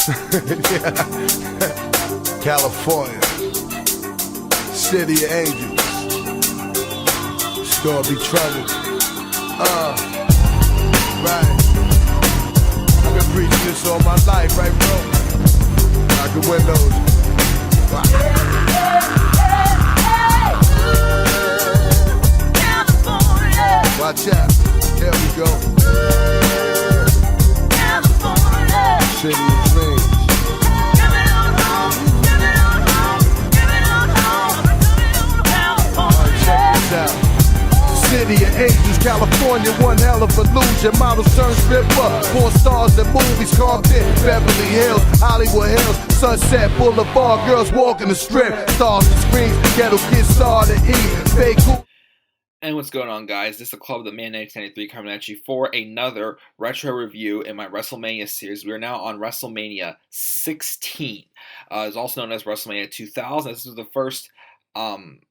Yeah. California, city of angels. It's gonna be trouble. Right. I've been preaching this all my life, right, bro? Out the windows. Wow. Watch out. There we go. City of dreams. Check this out. City of angels, California, one hell of illusion. Models turn stripper, 4 stars in movies, Compton, Beverly Hills, Hollywood Hills, Sunset Boulevard, girls walking the strip, stars and screens, ghetto kids star to eat, fake cool. And what's going on, guys? This is the Club of the Man 1993 coming at you for another retro review in my WrestleMania series. We are now on WrestleMania 16. It's also known as WrestleMania 2000. This is the first WrestleMania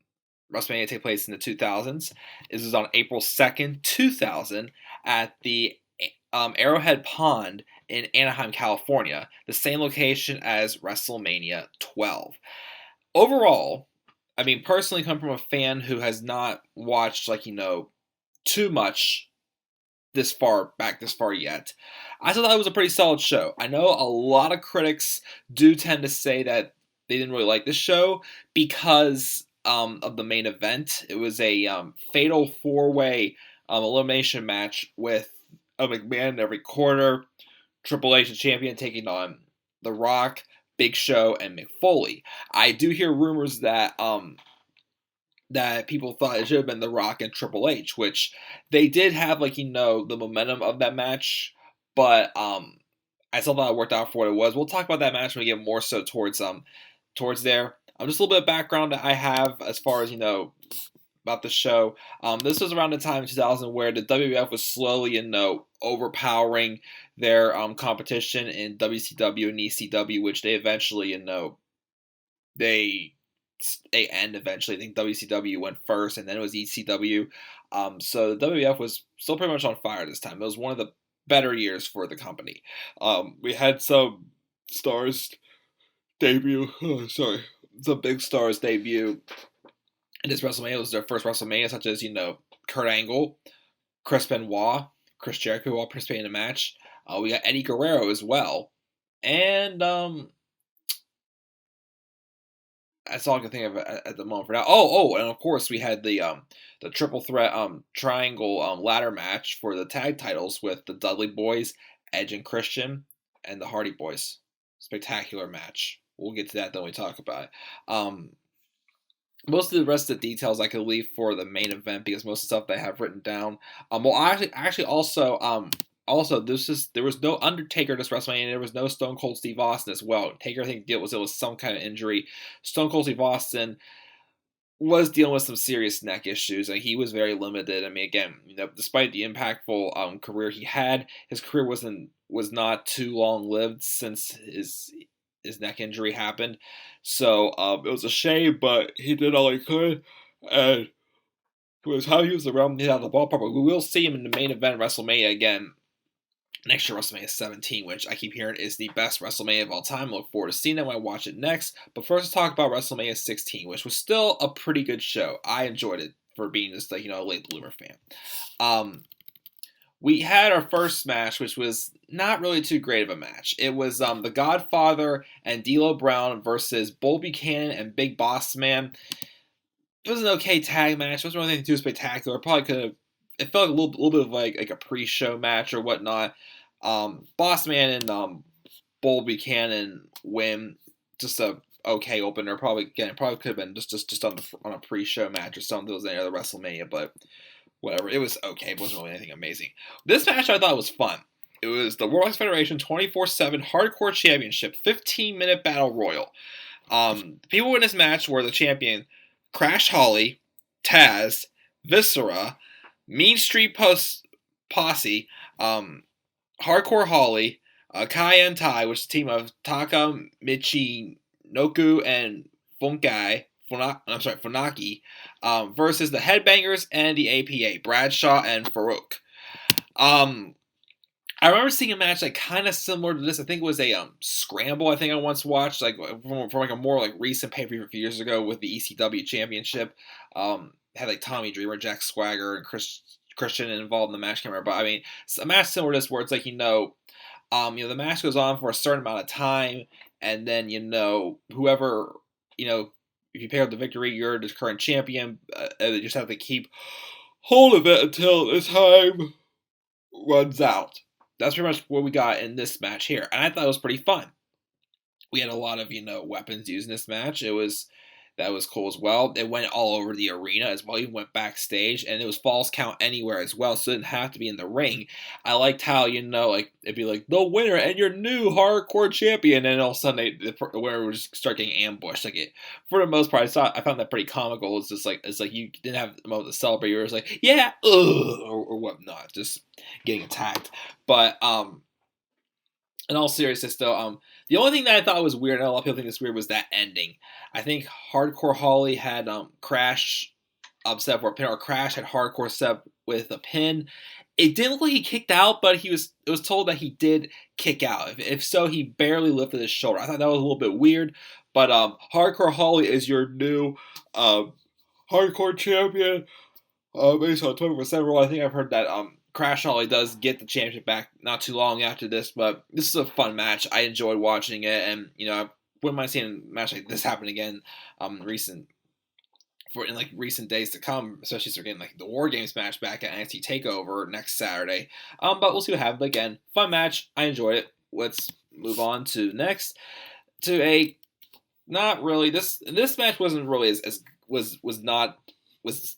to take place in the 2000s. This is on April 2nd, 2000 at the Arrowhead Pond in Anaheim, California, the same location as WrestleMania 12. Overall, I mean, personally, come from a fan who has not watched, too much this far yet, I thought it was a pretty solid show. I know a lot of critics do tend to say that they didn't really like this show because of the main event. It was a fatal 4-way elimination match with a McMahon in every quarter, Triple H the champion taking on The Rock, Big Show, and Mick Foley. I do hear rumors that that people thought it should have been The Rock and Triple H, which they did have, the momentum of that match, but I still thought it worked out for what it was. We'll talk about that match when we get more so towards there. Just a little bit of background that I have as far as, about the show. This was around the time in 2000 where the WWF was slowly, overpowering their competition in WCW and ECW, which they eventually, they end eventually. I think WCW went first, and then it was ECW. So the WWF was still pretty much on fire this time. It was one of the better years for the company. We had some stars debut. Some big stars debut in this WrestleMania. It was their first WrestleMania, such as, Kurt Angle, Chris Benoit, Chris Jericho all participating in the match. We got Eddie Guerrero as well. And that's all I can think of at the moment for now. And of course we had the triple threat triangle ladder match for the tag titles with the Dudley Boys, Edge and Christian, and the Hardy Boys. Spectacular match. We'll get to that when we talk about it. Most of the rest of the details I could leave for the main event because most of the stuff that I have written down. There was no Undertaker this WrestleMania, and there was no Stone Cold Steve Austin as well. Taker, I think, it was some kind of injury. Stone Cold Steve Austin was dealing with some serious neck issues, and he was very limited. I mean, again, despite the impactful career he had, his career was not too long lived since his neck injury happened. So it was a shame, but he did all he could, and it was how he was around the out of the ballpark. But we will see him in the main event WrestleMania again next year, WrestleMania 17, which I keep hearing is the best WrestleMania of all time. I look forward to seeing it when I watch it next. But first, let's talk about WrestleMania 16, which was still a pretty good show. I enjoyed it for being just a late bloomer fan. We had our first match, which was not really too great of a match. It was The Godfather and D'Lo Brown versus Bull Buchanan and Big Boss Man. It was an okay tag match. It wasn't really anything too spectacular. Probably could have. It felt like a little bit of like a pre-show match or whatnot. Boss Man and Bull Buchanan win. Just a okay opener. Probably could have been just on a pre-show match or something. There was any other WrestleMania, but whatever. It was okay. It wasn't really anything amazing. This match I thought was fun. It was the World Federation 24/7 Hardcore Championship 15-minute Battle Royal. People in this match were the champion Crash Holly, Taz, Viscera, Mean Street Posse, Hardcore Holly, Kai and Tai, which is a team of Taka, Michinoku, and Funaki, versus the Headbangers and the APA, Bradshaw and Farouk. I remember seeing a match like kind of similar to this. I think it was a scramble. I think I once watched like from like a more like recent pay per view a few years ago with the ECW Championship. Had like Tommy Dreamer, Jack Swagger, and Christian involved in the match. Can't remember, but I mean, it's a match similar to this where it's like the match goes on for a certain amount of time, and then whoever if you pick up the victory, you're the current champion. And you just have to keep hold of it until the time runs out. That's pretty much what we got in this match here, and I thought it was pretty fun. We had a lot of weapons used in this match. That was cool as well. It went all over the arena as well. Even went backstage, and it was falls count anywhere as well, so it didn't have to be in the ring. I liked how like it'd be like the winner and your new hardcore champion, and all of a sudden the winner would just start getting ambushed. For the most part, I found that pretty comical. It's like you didn't have a moment to celebrate. You were just like yeah, or whatnot, just getting attacked. But in all seriousness, though, the only thing that I thought was weird, and a lot of people think it's weird, was that ending. I think Hardcore Holly had Crash upset for a pin, or Crash had Hardcore set with a pin. It didn't look like he kicked out, but it was told that he did kick out. If so, he barely lifted his shoulder. I thought that was a little bit weird, but Hardcore Holly is your new Hardcore champion based on 24/7 rule. I think I've heard that Crash Holly does get the championship back not too long after this, but this is a fun match. I enjoyed watching it, and I wouldn't mind seeing a match like this happen again in recent days to come, especially if we're getting like the War Games match back at NXT TakeOver next Saturday. But we'll see what happens. But again, fun match. I enjoyed it. Let's move on to next to a not really this match wasn't really was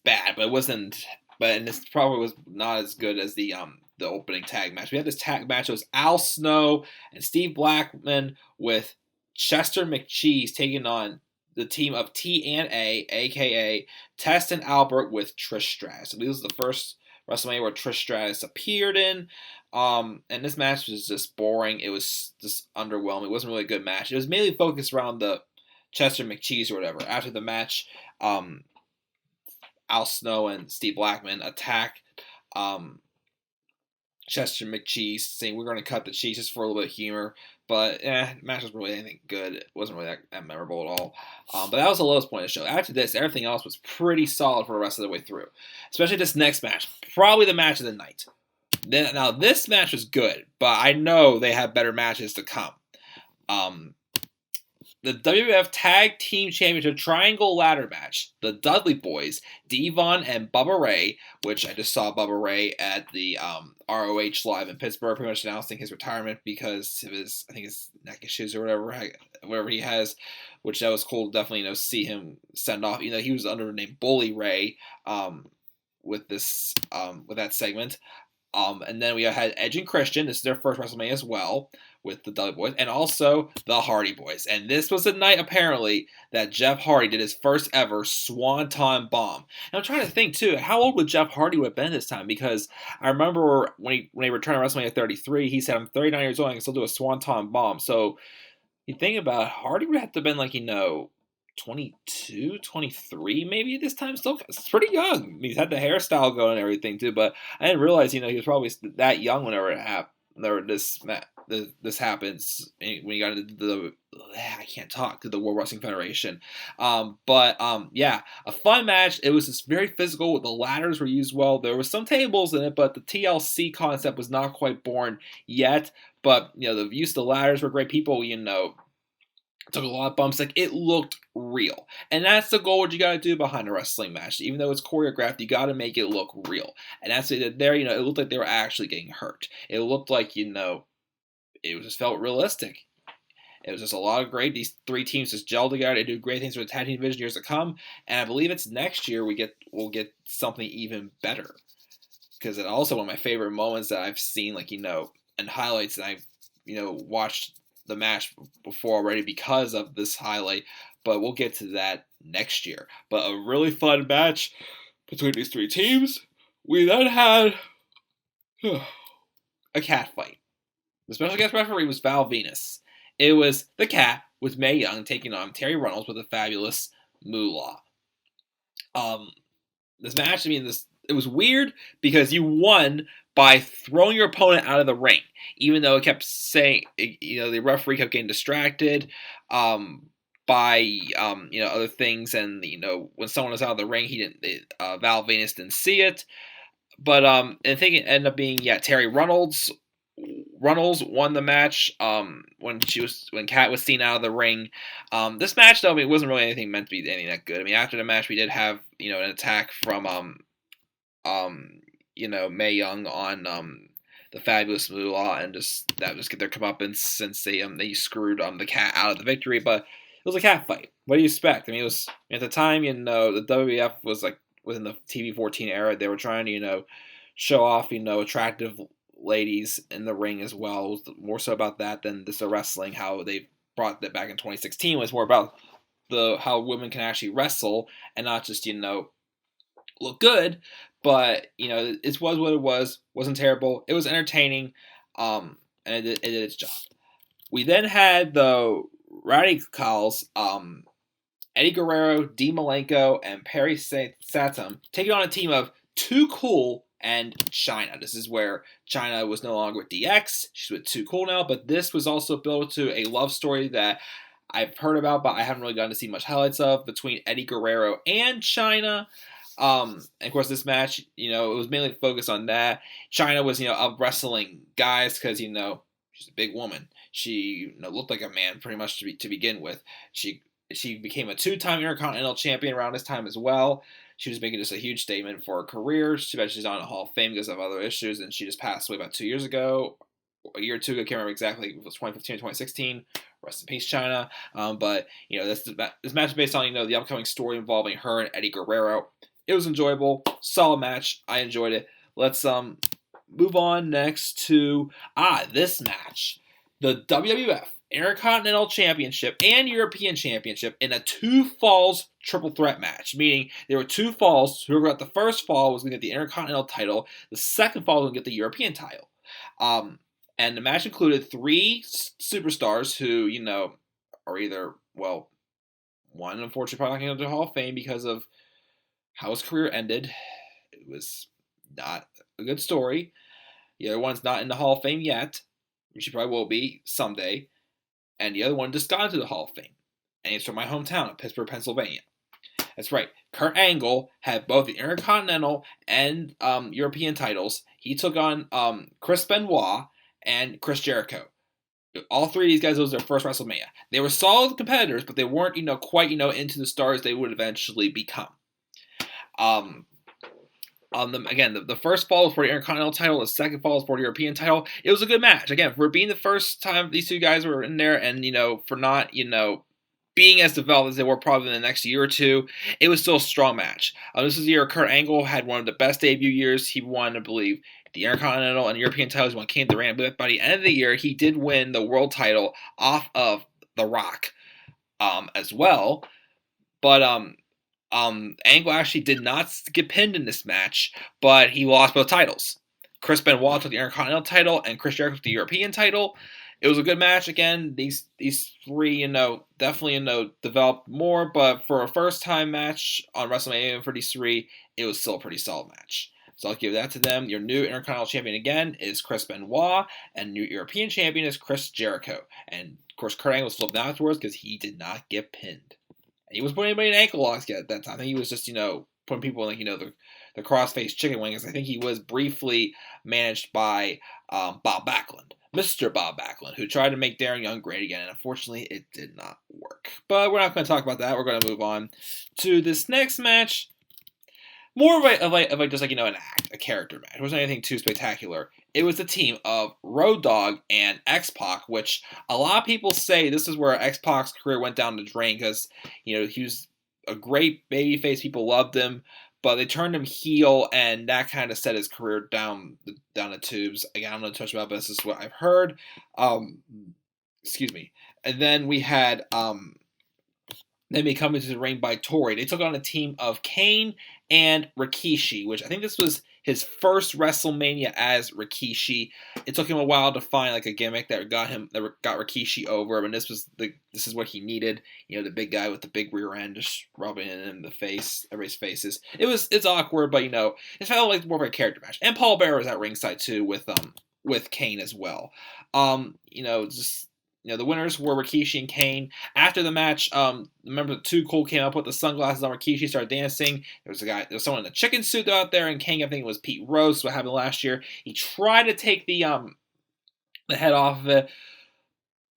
bad, but it wasn't. And this probably was not as good as the opening tag match. We had this tag match. It was Al Snow and Steve Blackman with Chester McCheese taking on the team of TNA, a.k.a. Test and Albert with Trish Stratus. So this was the first WrestleMania where Trish Stratus appeared in. And this match was just boring. It was just underwhelming. It wasn't really a good match. It was mainly focused around the Chester McCheese or whatever. After the match, Al Snow and Steve Blackman attack Chester McCheese, saying we're going to cut the cheese just for a little bit of humor. But the match wasn't really anything good. It wasn't really that memorable at all. But that was the lowest point of the show. After this, everything else was pretty solid for the rest of the way through. Especially this next match. Probably the match of the night. Now, this match was good, but I know they have better matches to come. The WWF Tag Team Championship Triangle Ladder Match. The Dudley Boys, Devon and Bubba Ray, which I just saw Bubba Ray at the ROH Live in Pittsburgh, pretty much announcing his retirement because of his neck issues or whatever he has, which that was cool to definitely see him send off. He was under the name Bully Ray with that segment. And then we had Edge and Christian. This is their first WrestleMania as well with the Dudley Boys, and also the Hardy Boys. And this was the night, apparently, that Jeff Hardy did his first ever Swanton Bomb. And I'm trying to think, too, how old would Jeff Hardy have been this time? Because I remember when he returned to WrestleMania 33, he said, I'm 39 years old, I can still do a Swanton Bomb. So you think about it, Hardy would have to have been 22, 23 maybe at this time. Still, it's pretty young. I mean, he's had the hairstyle going and everything, too, but I didn't realize, he was probably that young whenever it happened. This happens when you got into the World Wrestling Federation. Yeah, a fun match. It was just very physical. The ladders were used well. There were some tables in it, but the TLC concept was not quite born yet. But the use of the ladders were great. People, took a lot of bumps. It looked real. And that's the goal, what you got to do behind a wrestling match. Even though it's choreographed, you got to make it look real. And that's what they did there. It looked like they were actually getting hurt. It looked like, it just felt realistic. It was just a lot of great. These three teams just gelled together. They do great things for the tag team division years to come. And I believe it's next year we'll get something even better. Because it also one of my favorite moments that I've seen, and highlights that I've, watched the match before already because of this highlight, but we'll get to that next year. But a really fun match between these three teams. We then had a cat fight. The special guest referee was Val Venus. It was the Cat with Mae Young taking on Terry Runnels with a fabulous Moolah. This match, it was weird because you won by throwing your opponent out of the ring, even though it kept saying, the referee kept getting distracted by other things, and when someone was out of the ring, Val Venus didn't see it, but I think it ended up being Terry Runnels. Runnels won the match when Kat was seen out of the ring. This match, though, it wasn't really anything meant to be anything that good. I mean, after the match, we did have an attack from Mae Young on the Fabulous Moolah, and just get their comeuppance since they screwed the Cat out of the victory. But it was a cat fight. What do you expect? I mean, it was at the time, the WWF was like within the TV 14 era. They were trying to show off attractive ladies in the ring as well. It was more so about that than this wrestling. How they brought that back in 2016 was more about how women can actually wrestle and not just look good. But it was what it was. Wasn't terrible. It was entertaining, and it did its job. We then had the Radicals, Eddie Guerrero, Dean Malenko, and Perry Saturn taking on a team of Too Cool and Chyna. This is where Chyna was no longer with DX. She's with Too Cool now, but this was also built to a love story that I've heard about, but I haven't really gotten to see much highlights of, between Eddie Guerrero and Chyna. And of course, this match, it was mainly focused on that. Chyna was, up wrestling guys because, she's a big woman. She looked like a man pretty much to begin with. She became a 2-time Intercontinental Champion around this time as well. She was making just a huge statement for her career. She's not in the Hall of Fame because of other issues, and she just passed away about 2 years ago. A year or two ago, I can't remember exactly. It was 2015 or 2016. Rest in peace, Chyna. But this match is based on the upcoming story involving her and Eddie Guerrero. It was enjoyable, solid match. I enjoyed it. Let's move on next to this match, the WWF Intercontinental Championship and European Championship in a 2 falls triple threat match. Meaning there were 2 falls. Whoever got the first fall was going to get the Intercontinental title. The second fall was going to get the European title. And the match included 3 superstars who, are either, one unfortunately probably not going to go to the Hall of Fame because of how his career ended. It was not a good story. The other one's not in the Hall of Fame yet, which he probably will be someday. And the other one just got into the Hall of Fame. And he's from my hometown of Pittsburgh, Pennsylvania. That's right. Kurt Angle had both the Intercontinental and European titles. He took on Chris Benoit and Chris Jericho. All 3 of these guys, it was their first WrestleMania. They were solid competitors, but they weren't, quite, into the stars they would eventually become. The first fall was for the Intercontinental title, the second fall was for the European title. It was a good match. Again, for being the first time these 2 guys were in there, and for not being as developed as they were probably in the next year or 2, it was still a strong match. This is the year Kurt Angle had one of the best debut years. He won, I believe, the Intercontinental and European titles. He won King of the Ring. But by the end of the year, he did win the world title off of The Rock as well. But Angle actually did not get pinned in this match, but he lost both titles. Chris Benoit took the Intercontinental title, and Chris Jericho took the European title. It was a good match. Again, these 3, definitely, developed more, but for a first-time match on WrestleMania for these 3, it was still a pretty solid match. So I'll give that to them. Your new Intercontinental Champion, again, is Chris Benoit, and new European Champion is Chris Jericho. And, of course, Kurt Angle was flipped afterwards because he did not get pinned. He was putting anybody in ankle locks at that time. I think he was just, putting people in, the cross-faced chicken wings. I think he was briefly managed by Bob Backlund, Mr. Bob Backlund, who tried to make Darren Young great again, and unfortunately, it did not work. But we're not going to talk about that. We're going to move on to this next match. More of just an act, a character match. It wasn't anything too spectacular. It was the team of Road Dogg and X-Pac, which a lot of people say this is where X-Pac's career went down the drain because, he was a great babyface. People loved him, but they turned him heel, and that kind of set his career down the tubes. Again, I'm not touch about, but this is what I've heard. Excuse me. And then we had Then they come into the ring by Tori. They took on a team of Kane and Rikishi, which I think this was his first WrestleMania as Rikishi. It took him a while to find like a gimmick that got Rikishi over, and this is what he needed. You know, the big guy with the big rear end just rubbing it in the face, everybody's faces. It's awkward, but you know, it felt like more of a character match. And Paul Bearer was at ringside too with Kane as well. You know, just the winners were Rikishi and Kane. After the match, remember the Too Cool came up with the sunglasses on Rikishi, started dancing. There was someone in a chicken suit out there, and Kane, I think it was Pete Rose, what happened last year. He tried to take the head off of it,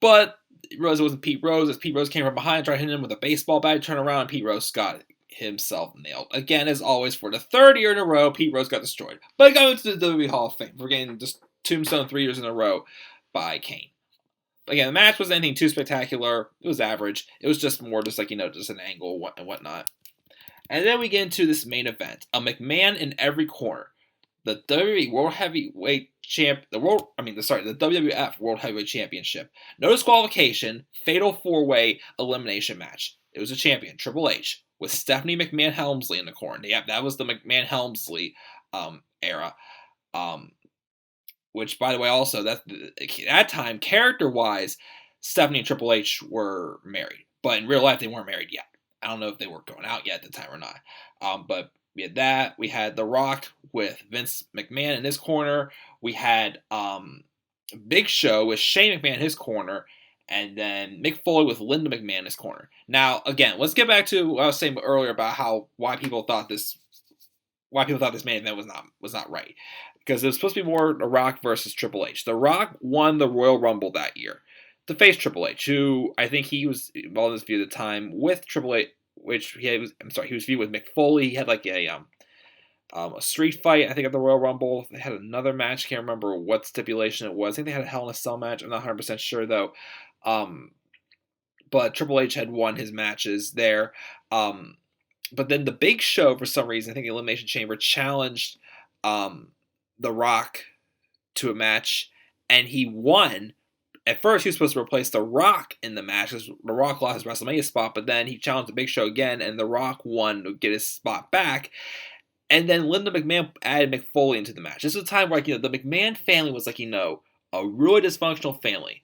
but it wasn't Pete Rose. As Pete Rose came from behind, tried hitting him with a baseball bat, turned around, and Pete Rose got himself nailed. Again, as always, for the third year in a row, Pete Rose got destroyed. But going to the WWE Hall of Fame. We're getting just tombstone 3 years in a row by Kane. Again, the match wasn't anything too spectacular. It was average. It was just more just like, just an angle and whatnot. And then we get into this main event. A McMahon in every corner. The WWE World Heavyweight the WWF World Heavyweight Championship. No disqualification, fatal 4-way elimination match. It was a champion, Triple H, with Stephanie McMahon-Helmsley in the corner. Yeah, that was the McMahon-Helmsley era. Which, by the way, also, at that time, character-wise, Stephanie and Triple H were married. But in real life, they weren't married yet. I don't know if they were going out yet at the time or not. But we had that. We had The Rock with Vince McMahon in his corner. We had Big Show with Shane McMahon in his corner. And then Mick Foley with Linda McMahon in his corner. Now, again, let's get back to what I was saying earlier about why people thought this main event was not right. Because it was supposed to be more The Rock versus Triple H. The Rock won the Royal Rumble that year to face Triple H, who I think he was involved in this feud at the time with Triple H, which he was feud with Mick Foley. He had like a street fight, I think, at the Royal Rumble. They had another match. Can't remember what stipulation it was. I think they had a Hell in a Cell match. I'm not 100% sure though. But Triple H had won his matches there. But then the Big Show, for some reason, I think the Elimination Chamber challenged The Rock to a match, and he won. At first, he was supposed to replace The Rock in the match because The Rock lost his WrestleMania spot, but then he challenged the Big Show again, and The Rock won to get his spot back. And then Linda McMahon added Mick Foley into the match. This was a time where the McMahon family was a really dysfunctional family.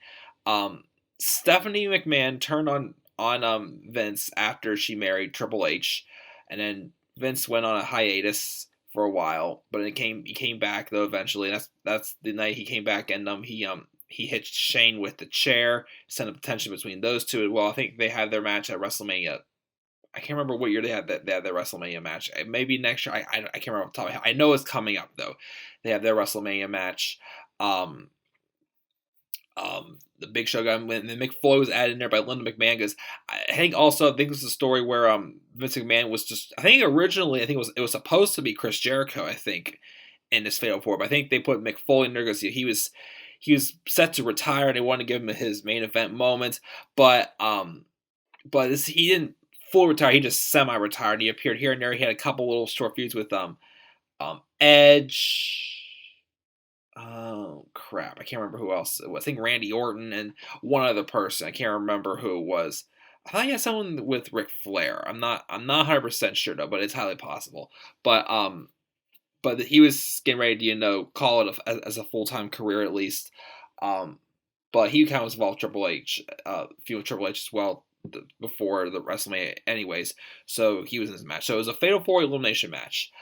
Stephanie McMahon turned on Vince after she married Triple H, and then Vince went on a hiatus for a while, but he came back though eventually. And that's the night he came back, and he hit Shane with the chair, sent up the tension between those two. Well, I think they had their match at WrestleMania. I can't remember what year they had their WrestleMania match. Maybe next year. I can't remember off the top of my head. I know it's coming up though. They have their WrestleMania match. The Big Show got him, and then Mick Foley was added in there by Linda McMahon, because I think it was a story where Vince McMahon was just, I think originally it was supposed to be Chris Jericho, I think, in this Fatal 4, but I think they put Mick Foley in there because he was set to retire and they wanted to give him his main event moment, but he didn't fully retire, he just semi-retired, and he appeared here and there. He had a couple little short feuds with Edge. Oh crap! I can't remember who else it was. I think Randy Orton and one other person. I can't remember who it was. I thought he had someone with Ric Flair. I'm not 100% sure though, but it's highly possible. But he was getting ready to call it as a full-time career at least. But he kind of was involved with Triple H, feud with Triple H as well before the WrestleMania, anyways. So he was in this match. So it was a Fatal 4 elimination match.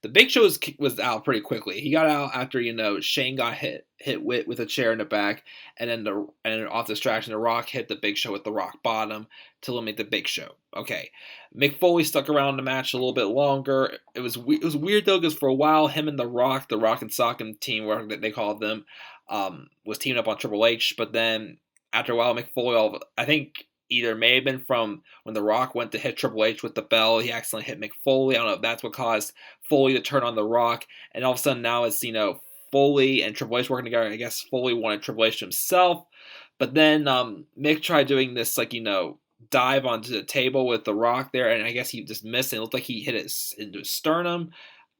The Big Show was out pretty quickly. He got out after Shane got hit with a chair in the back, and then off distraction, The Rock hit the Big Show with the rock bottom to eliminate the Big Show. Okay, Mick Foley stuck around the match a little bit longer. It was weird though, because for a while him and The Rock and Sock'em team, whatever they called them, was teaming up on Triple H. But then after a while, Mick Foley, I think, either may have been from when The Rock went to hit Triple H with the bell, he accidentally hit Mick Foley. I don't know if that's what caused Foley to turn on The Rock. And all of a sudden now it's, Foley and Triple H working together. I guess Foley wanted Triple H himself. But then Mick tried doing this, dive onto the table with The Rock there, and I guess he just missed it. It looked like he hit it into his sternum.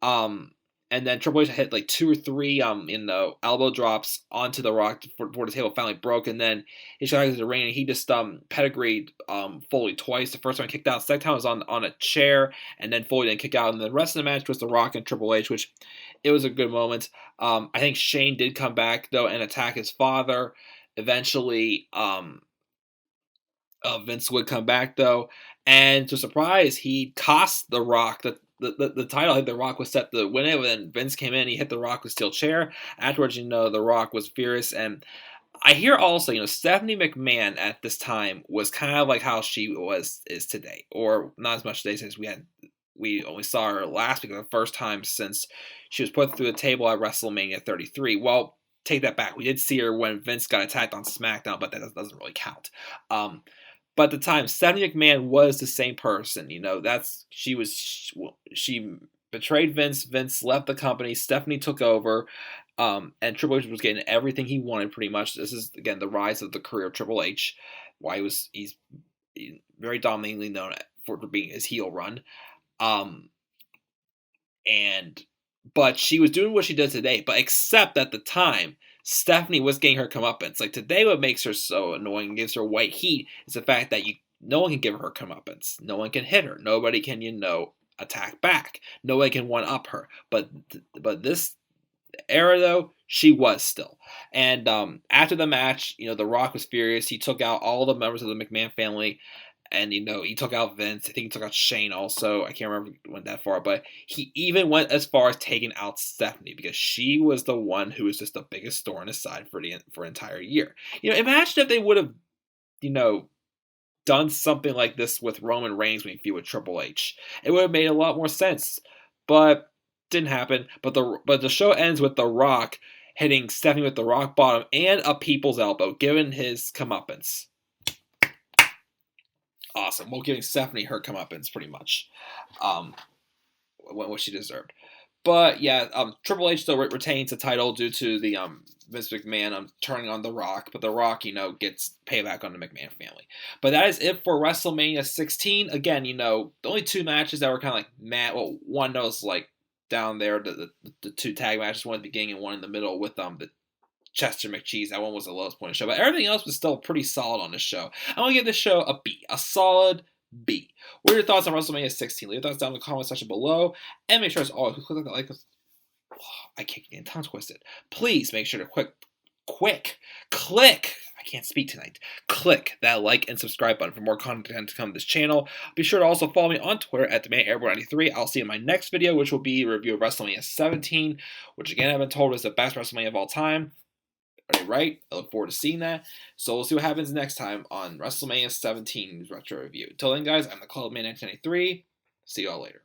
And And then Triple H hit like 2 or 3 elbow drops onto the Rock before the table finally broke, and then he shot into the ring and he just pedigreed Foley twice. The first time he kicked out, the second time was on a chair, and then Foley didn't kick out. And the rest of the match was the Rock and Triple H, which it was a good moment. I think Shane did come back though and attack his father. Eventually, Vince would come back though, and to surprise, he cost the Rock the title. I think the Rock was set to win it, but then Vince came in, he hit the Rock with steel chair. Afterwards, the Rock was furious, and I hear also, Stephanie McMahon at this time was kind of like how she is today, or not as much today since we only saw her last week for the first time since she was put through the table at WrestleMania 33. Well, take that back. We did see her when Vince got attacked on SmackDown, but that doesn't really count. But at the time, Stephanie McMahon was the same person. She betrayed Vince. Vince left the company. Stephanie took over, and Triple H was getting everything he wanted pretty much. This is again the rise of the career of Triple H. Why he's very dominantly known for being his heel run. But she was doing what she does today. But except at the time, Stephanie was getting her comeuppance. Like today, what makes her so annoying and gives her white heat is the fact that no one can give her comeuppance. No one can hit her. Nobody can, attack back. Nobody can one-up her. But this era, though, she was still. And after the match, The Rock was furious. He took out all the members of the McMahon family. And, he took out Vince. I think he took out Shane also. I can't remember if he went that far. But he even went as far as taking out Stephanie because she was the one who was just the biggest thorn in his side for an entire year. Imagine if they would have, done something like this with Roman Reigns when he feud with Triple H. It would have made a lot more sense. But didn't happen. But the show ends with The Rock hitting Stephanie with the rock bottom and a people's elbow, given his comeuppance. Awesome. Well, giving Stephanie her comeuppance pretty much, what she deserved. But yeah, Triple H still retains the title due to the Vince McMahon turning on The Rock, but The Rock, gets payback on the McMahon family. But that is it for WrestleMania 16. Again, the only 2 matches that were kind of like mad. Well, one was like down there, the 2 tag matches, one at the beginning and one in the middle with the Chester McCheese. That one was the lowest point of the show, but everything else was still pretty solid on this show. I'm going to give this show a B, a solid B. What are your thoughts on WrestleMania 16? Leave your thoughts down in the comment section below, and make sure as always, click that like. I can't get tongue twisted. Please make sure to click. I can't speak tonight. Click that like and subscribe button for more content to come to this channel. Be sure to also follow me on Twitter at TheManAirborne93. I'll see you in my next video, which will be a review of WrestleMania 17, which again I've been told is the best WrestleMania of all time. Right? I look forward to seeing that. So we'll see what happens next time on WrestleMania 17's Retro Review. Until then, guys, I'm the Club Man 1993. See y'all later.